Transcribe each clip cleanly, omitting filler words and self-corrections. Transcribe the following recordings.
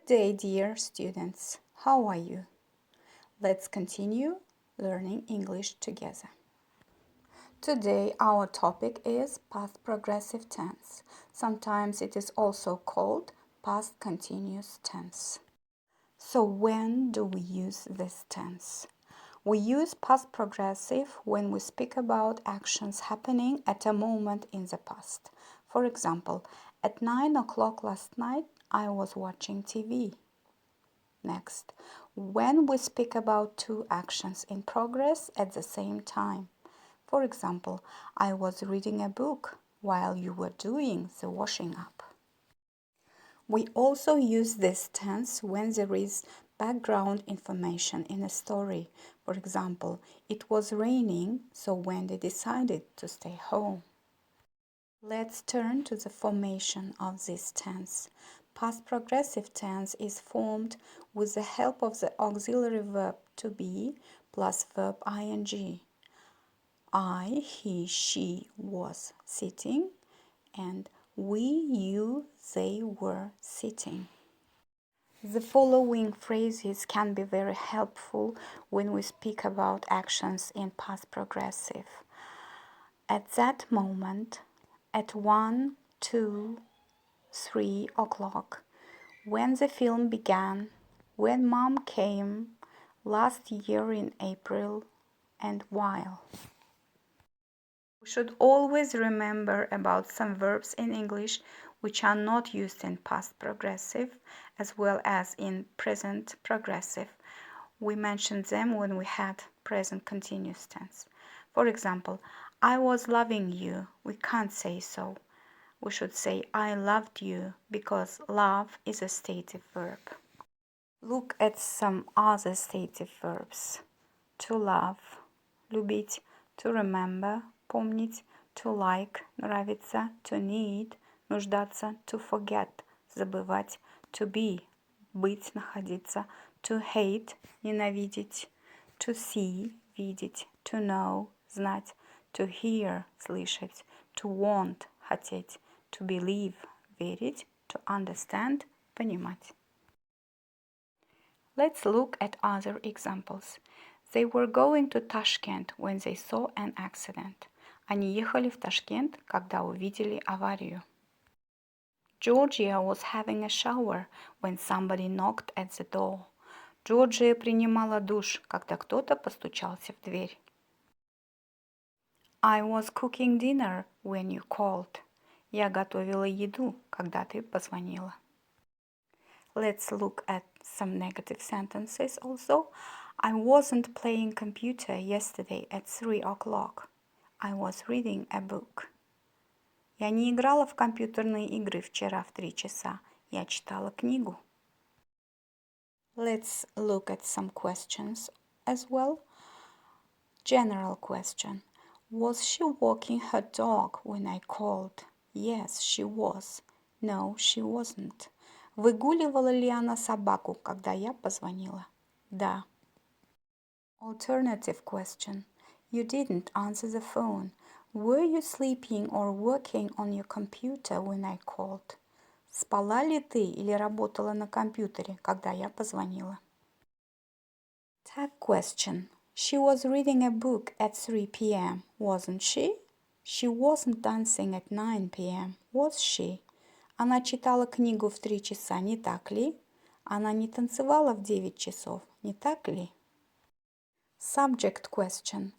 Good day, dear students. How are you? Let's continue learning English together. Today our topic is past progressive tense. Sometimes it is also called past continuous tense. So when do we use this tense? We use past progressive when we speak about actions happening at a moment in the past. For example, at 9 o'clock last night I was watching TV. Next, when we speak about two actions in progress at the same time. For example, I was reading a book while you were doing the washing up. We also use this tense when there is background information in a story. For example, it was raining, so Wendy decided to stay home. Let's turn to the formation of this tense. Past progressive tense is formed with the help of the auxiliary verb to be plus verb ing. I, he, she was sitting, and we, you, they were sitting. The following phrases can be very helpful when we speak about actions in past progressive. At that moment, at 1, 2, 3 o'clock, when the film began, when mom came, last year in April, and while. We should always remember about some verbs in English which are not used in past progressive as well as in present progressive. We mentioned them when we had present continuous tense. For example, I was loving you. We can't say so. We should say I loved you because love is a stative verb. Look at some other stative verbs. To love, любить, to remember, помнить, to like, нравится, to need, нуждаться, to forget, забывать, to be, быть, находиться, to hate, ненавидеть, to see, видеть, to know, знать, to hear, слышать, to want, хотеть, to believe, верить, to understand, понимать. Let's look at other examples. They were going to Tashkent when they saw an accident. Они ехали в Ташкент, когда увидели аварию. Georgia was having a shower when somebody knocked at the door. Джорджия принимала душ, когда кто-то постучался в дверь. I was cooking dinner when you called. Я готовила еду, когда ты позвонила. Let's look at some negative sentences also. I wasn't playing computer yesterday at 3 o'clock. I was reading a book. Я не играла в компьютерные игры вчера в 3 часа. Я читала книгу. Let's look at some questions as well. General question. Was she walking her dog when I called? Yes, she was. No, she wasn't. Выгуливала ли она собаку, когда я позвонила? Да. Alternative question. You didn't answer the phone. Were you sleeping or working on your computer when I called? Спала ли ты или работала на компьютере, когда я позвонила? Tag question. She was reading a book at 3 p.m., wasn't she? She wasn't dancing at 9 p.m., was she? Она читала книгу в 3 часа, не так ли? Она не танцевала в 9 часов, не так ли? Subject question.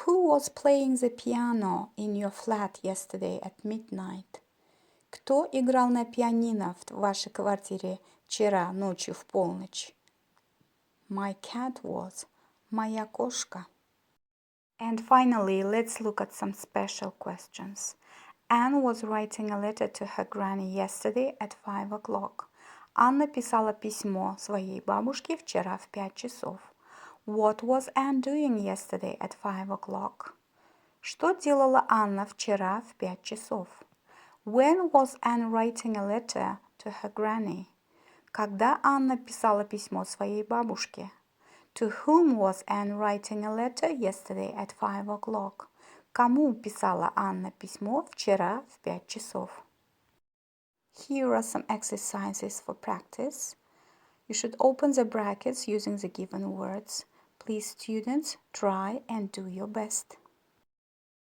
Who was playing the piano in your flat yesterday at midnight? Кто играл на пианино в вашей квартире вчера ночью в полночь? My cat was. Моя кошка. And finally, let's look at some special questions. Anne was writing a letter to her granny yesterday at 5 o'clock. Анна писала письмо своей бабушке вчера в 5 часов. What was Anne doing yesterday at 5 o'clock? Что делала Анна вчера в 5 часов? When was Anne writing a letter to her granny? Когда Анна писала письмо своей бабушке? To whom was Anne writing a letter yesterday at 5 o'clock? Кому писала Анна письмо вчера в 5 часов? Here are some exercises for practice. You should open the brackets using the given words. Please, students, try and do your best.